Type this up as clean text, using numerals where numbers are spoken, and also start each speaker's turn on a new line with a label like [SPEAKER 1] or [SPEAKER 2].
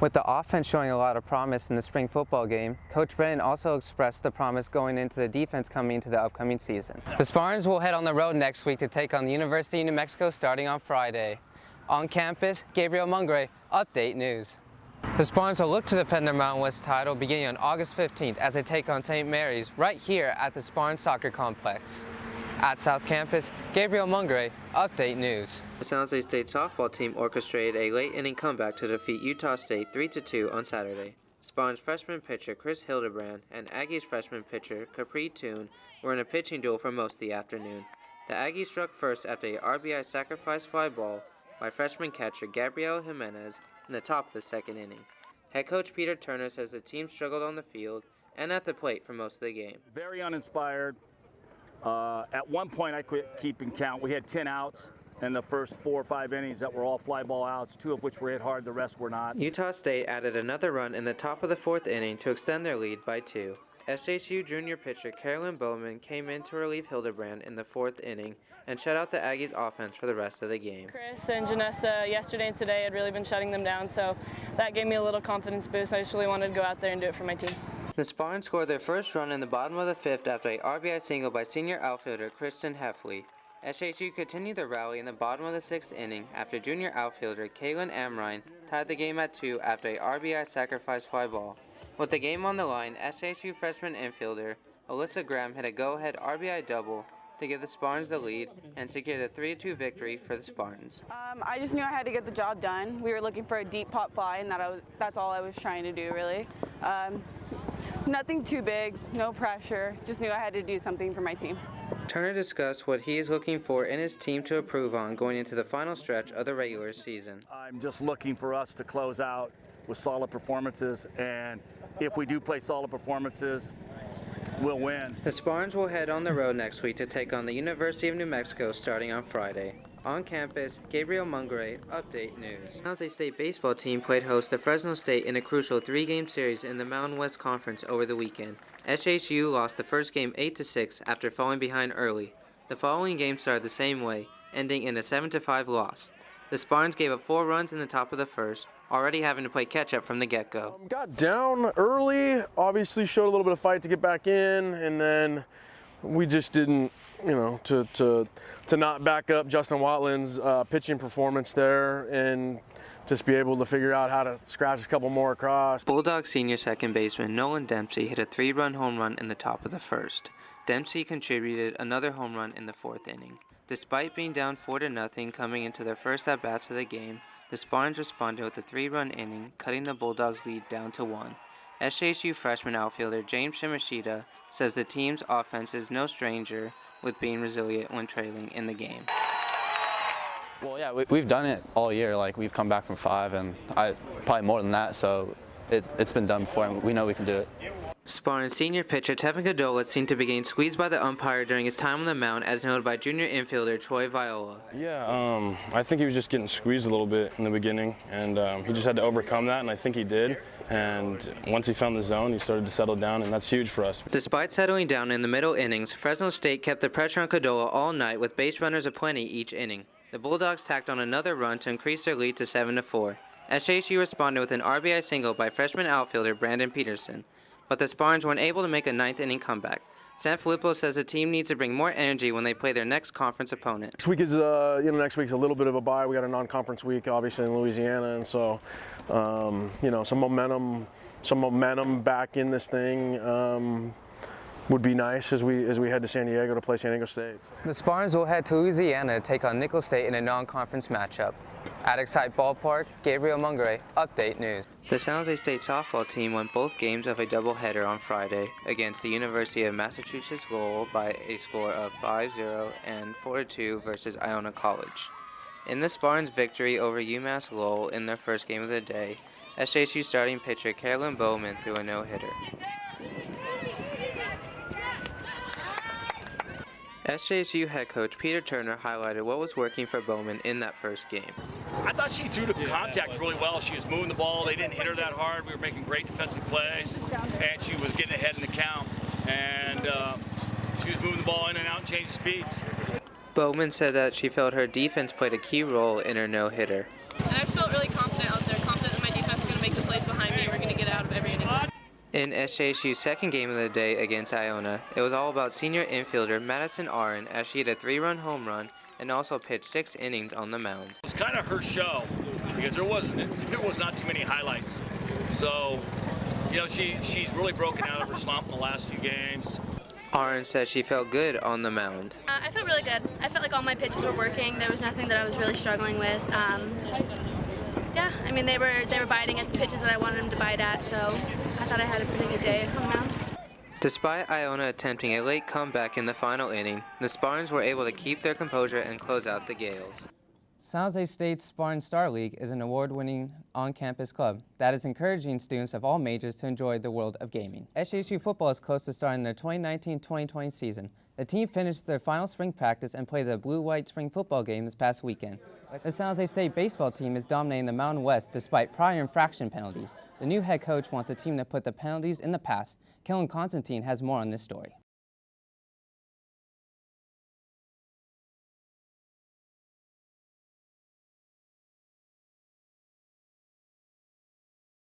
[SPEAKER 1] With the offense showing a lot of promise in the spring football game, Coach Brennan also expressed the promise going into the defense coming into the upcoming season. The Spartans will head on the road next week to take on the University of New Mexico starting on Friday. On campus, Gabriel Mungaray, Update News. The Spartans will look to defend their Mountain West title beginning on August 15th as they take on St. Mary's right here at the Spartans Soccer Complex. At South Campus, Gabriel Mungaray, Update News. The San Jose State softball team orchestrated a late-inning comeback to defeat Utah State 3-2 on Saturday. Spartans freshman pitcher Chris Hildebrand and Aggies freshman pitcher Capri Toon were in a pitching duel for most of the afternoon. The Aggies struck first after a RBI sacrifice fly ball by freshman catcher Gabriel Jimenez in the top of the second inning. Head coach Peter Turner says the team struggled on the field and at the plate for most of the game.
[SPEAKER 2] Very uninspired. At one point, I quit keeping count. We had 10 outs in the first 4 or 5 innings that were all fly ball outs, 2 of which were hit hard, the rest were not.
[SPEAKER 1] Utah State added another run in the top of the 4th inning to extend their lead by 2. SJSU junior pitcher Carolyn Bowman came in to relieve Hildebrand in the 4th inning and shut out the Aggies offense for the rest of the game.
[SPEAKER 3] Chris and Janessa yesterday and today had really been shutting them down, so that gave me a little confidence boost. I just really wanted to go out there and do it for my team.
[SPEAKER 1] The Spartans scored their first run in the bottom of the 5th after a RBI single by senior outfielder Kristen Heffley. SJSU continued their rally in the bottom of the 6th inning after junior outfielder Kaylin Amrine tied the game at 2 after a RBI sacrifice fly ball. With the game on the line, SJSU freshman infielder Alyssa Graham hit a go-ahead RBI double to give the Spartans the lead and secure the 3-2 victory for the Spartans.
[SPEAKER 4] I just knew I had to get the job done. We were looking for a deep pop fly, and that's all I was trying to do, really. Nothing too big, no pressure, just knew I had to do something for my team.
[SPEAKER 1] Turner discussed what he is looking for in his team to improve on going into the final stretch of the regular season.
[SPEAKER 2] I'm just looking for us to close out with solid performances, and if we do play solid performances, we'll win.
[SPEAKER 1] The Spartans will head on the road next week to take on the University of New Mexico starting on Friday. On campus, Gabriel Mungaray, Update News. The San Jose State baseball team played host to Fresno State in a crucial 3-game series in the Mountain West Conference over the weekend. SJSU lost the first game 8-6 after falling behind early. The following game started the same way, ending in a 7-5 loss. The Spartans gave up 4 runs in the top of the first, already having to play catch-up from the get-go.
[SPEAKER 5] Got down early, obviously showed a little bit of fight to get back in, and then we just didn't, to not back up Justin Watlin's pitching performance there and just be able to figure out how to scratch a couple more across.
[SPEAKER 1] Bulldog senior second baseman Nolan Dempsey hit a 3-run home run in the top of the first. Dempsey contributed another home run in the 4th inning. Despite being down 4-0 coming into their first at-bats of the game, the Spartans responded with a 3-run inning, cutting the Bulldogs' lead down to 1. SJSU freshman outfielder James Shimashita says the team's offense is no stranger with being resilient when trailing in the game.
[SPEAKER 6] Well, yeah, we've done it all year. Like, we've come back from 5, and probably more than that, so it's been done before, and we know we can do it.
[SPEAKER 1] Spartans senior pitcher Tevin Godola seemed to be getting squeezed by the umpire during his time on the mound, as noted by junior infielder Troy Viola.
[SPEAKER 5] Yeah, I think he was just getting squeezed a little bit in the beginning, and he just had to overcome that, and I think he did. And once he found the zone, he started to settle down, and that's huge for us.
[SPEAKER 1] Despite settling down in the middle innings, Fresno State kept the pressure on Godola all night with base runners aplenty each inning. The Bulldogs tacked on another run to increase their lead to 7-4. SJSU responded with an RBI single by freshman outfielder Brandon Peterson, but the Spartans weren't able to make a 9th inning comeback. Sanfilippo says the team needs to bring more energy when they play their next conference opponent.
[SPEAKER 5] Next week is, next week's a little bit of a bye. We got a non-conference week, obviously in Louisiana, and so, some momentum back in this thing would be nice as we head to San Diego to play San Diego State.
[SPEAKER 1] The Spartans will head to Louisiana to take on Nicholls State in a non-conference matchup. At Excite Ballpark, Gabriel Mungaray, Update News. The San Jose State softball team won both games of a doubleheader on Friday against the University of Massachusetts Lowell by a score of 5-0 and 4-2 versus Iona College. In the Spartans' victory over UMass Lowell in their first game of the day, SJSU starting pitcher Carolyn Bowman threw a no-hitter. SJSU head coach Peter Turner highlighted what was working for Bowman in that first game.
[SPEAKER 2] I thought she threw the contact really well. She was moving the ball. They didn't hit her that hard. We were making great defensive plays, and she was getting ahead in the count. And she was moving the ball in and out and changing speeds.
[SPEAKER 1] Bowman said that she felt her defense played a key role in her no-hitter.
[SPEAKER 3] And I just felt really confident out there, confident that my defense is going to make the play. plays behind me. We're going to get out of every inning.
[SPEAKER 1] In SJSU's second game of the day against Iona, it was all about senior infielder Madison Aron as she hit a 3-run home run and also pitched 6 innings on the mound.
[SPEAKER 2] It was kind of her show because there was not too many highlights. So, you know, she's really broken out of her slump in the last few games.
[SPEAKER 1] Aron said she felt good on the mound.
[SPEAKER 7] I felt really good. I felt like all my pitches were working. There was nothing that I was really struggling with. Yeah, I mean, they were biting at the pitches that I wanted them to bite at, so I thought I had a pretty good day on the mound.
[SPEAKER 1] Despite Iona attempting a late comeback in the final inning, the Spartans were able to keep their composure and close out the Gales. San Jose State's Spartan Star League is an award-winning on-campus club that is encouraging students of all majors to enjoy the world of gaming. SJSU football is close to starting their 2019-2020 season. The team finished their final spring practice and played the blue-white spring football game this past weekend. The San Jose State baseball team is dominating the Mountain West despite prior infraction penalties. The new head coach wants the team to put the penalties in the past. Kellen Constantine has more on this story.